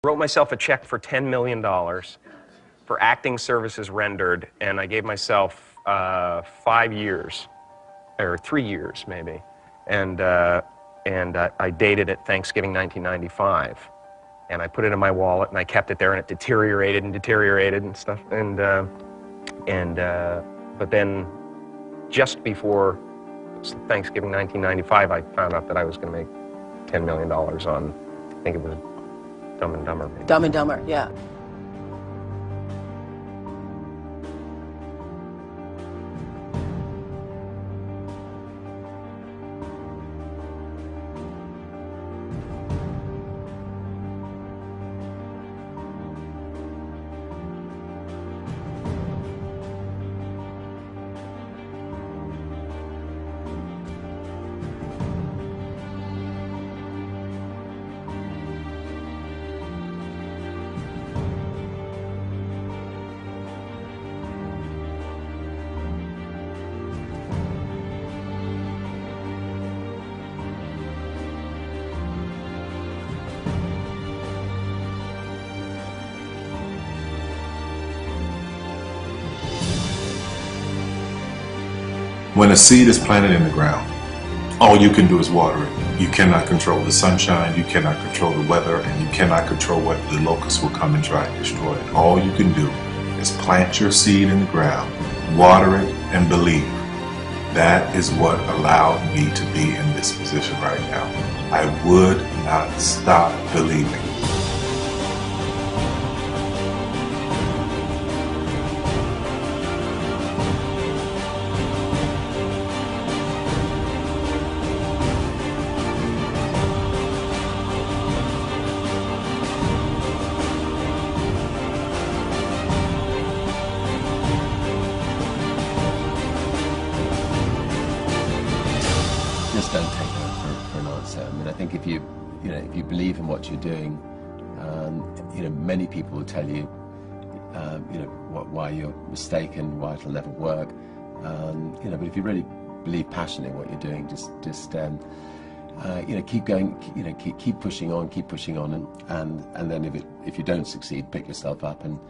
Wrote myself a check for $10 million for acting services rendered, and I gave myself 5 years, or 3 years maybe, and I dated it Thanksgiving 1995, and I put it in my wallet, and I kept it there, and it deteriorated and stuff, but then just before Thanksgiving 1995, I found out that I was going to make $10 million on, I think it was Dumb and Dumber. Maybe. Dumb and Dumber, yeah. When a seed is planted in the ground, all you can do is water it. You cannot control the sunshine, you cannot control the weather, and you cannot control what the locusts will come and try and destroy it. All you can do is plant your seed in the ground, water it, and believe. That is what allowed me to be in this position right now. I would not stop believing. Just don't take that for an answer. I mean, I think if you believe in what you're doing, many people will tell you, why you're mistaken, why it'll never work. But if you really believe passionately in what you're doing, just keep going, keep pushing on, and then if you don't succeed, pick yourself up and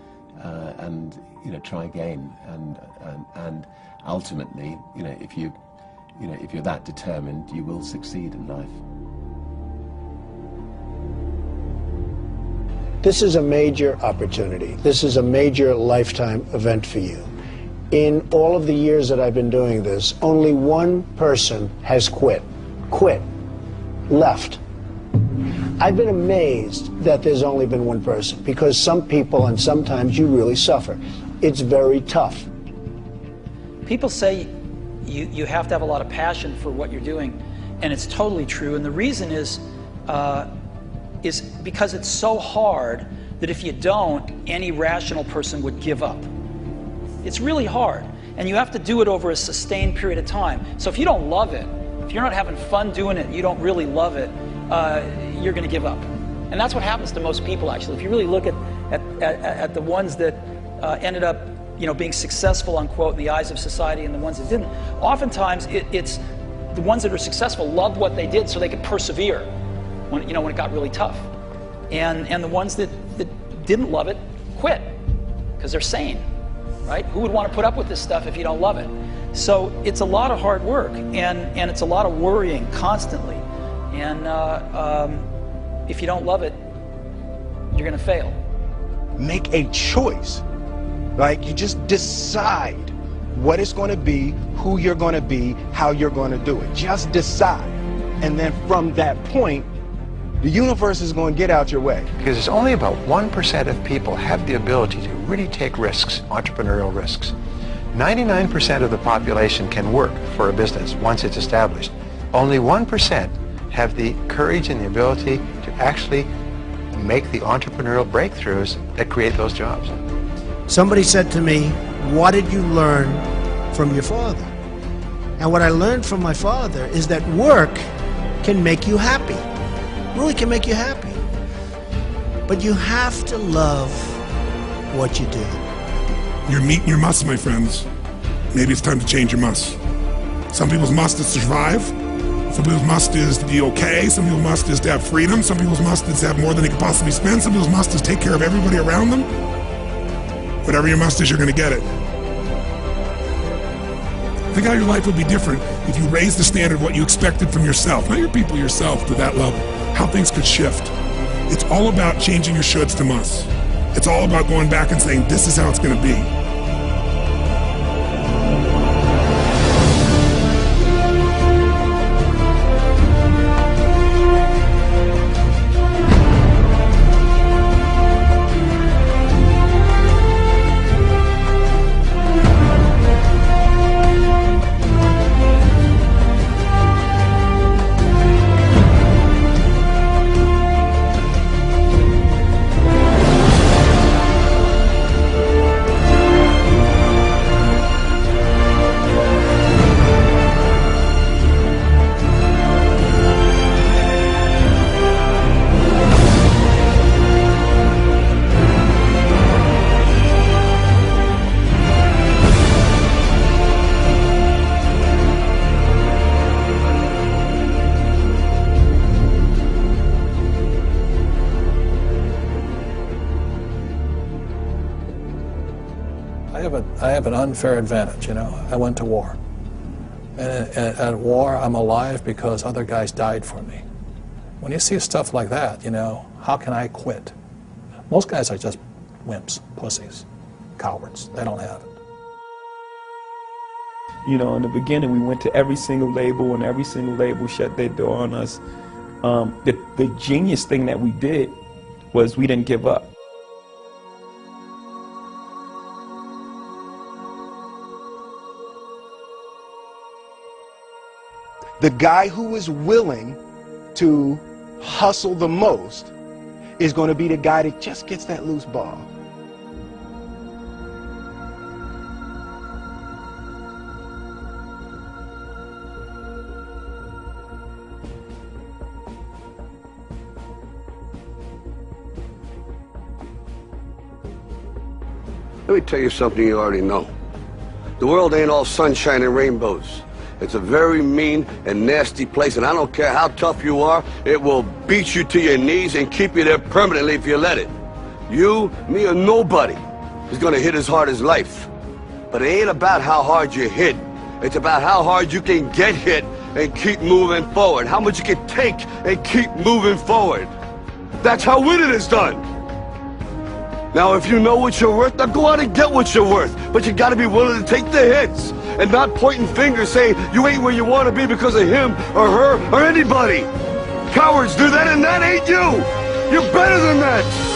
try again, and ultimately, if you're that determined, you will succeed in life. This is a major opportunity. This is a major lifetime event for you. In all of the years that I've been doing this, only one person has quit, left. I've been amazed that there's only been one person, because some people, and sometimes you really suffer. It's very tough. People say you have to have a lot of passion for what you're doing, and it's totally true. And the reason is because it's so hard that if you don't, any rational person would give up. It's really hard, and you have to do it over a sustained period of time. So if you don't love it, if you're not having fun doing it, you don't really love it, you're going to give up. And that's what happens to most people, actually. If you really look at the ones that ended up being successful, unquote, in the eyes of society, and the ones that didn't, oftentimes it's the ones that are successful loved what they did so they could persevere when it got really tough. And the ones that didn't love it quit because they're sane, right? Who would want to put up with this stuff if you don't love it? So it's a lot of hard work, and it's a lot of worrying constantly. And if you don't love it, you're going to fail. Make a choice. Like, you just decide what it's going to be, who you're going to be, how you're going to do it. Just decide. And then from that point, the universe is going to get out your way. Because it's only about 1% of people have the ability to really take risks, entrepreneurial risks. 99% of the population can work for a business once it's established. Only 1% have the courage and the ability to actually make the entrepreneurial breakthroughs that create those jobs. Somebody said to me, what did you learn from your father? And what I learned from my father is that work can make you happy. Really can make you happy. But you have to love what you do. You're meeting your must, my friends. Maybe it's time to change your must. Some people's must is to survive. Some people's must is to be okay. Some people's must is to have freedom. Some people's must is to have more than they could possibly spend. Some people's must is take care of everybody around them. Whatever your must is, you're going to get it. Think how your life would be different if you raised the standard of what you expected from yourself, not your people, yourself, to that level. How things could shift. It's all about changing your shoulds to musts. It's all about going back and saying, this is how it's going to be. I have an unfair advantage, you know. I went to war. And at war, I'm alive because other guys died for me. When you see stuff like that, you know, how can I quit? Most guys are just wimps, pussies, cowards. They don't have it. You know, in the beginning, we went to every single label, and every single label shut their door on us. The genius thing that we did was we didn't give up. The guy who is willing to hustle the most is going to be the guy that just gets that loose ball. Let me tell you something you already know. The world ain't all sunshine and rainbows. It's a very mean and nasty place, and I don't care how tough you are, it will beat you to your knees and keep you there permanently if you let it. You, me, or nobody is gonna hit as hard as life. But it ain't about how hard you hit. It's about how hard you can get hit and keep moving forward. How much you can take and keep moving forward. That's how winning is done. Now, if you know what you're worth, now go out and get what you're worth. But you gotta be willing to take the hits and not pointing fingers saying you ain't where you want to be because of him or her or anybody. Cowards do that, and that ain't you. You're better than that.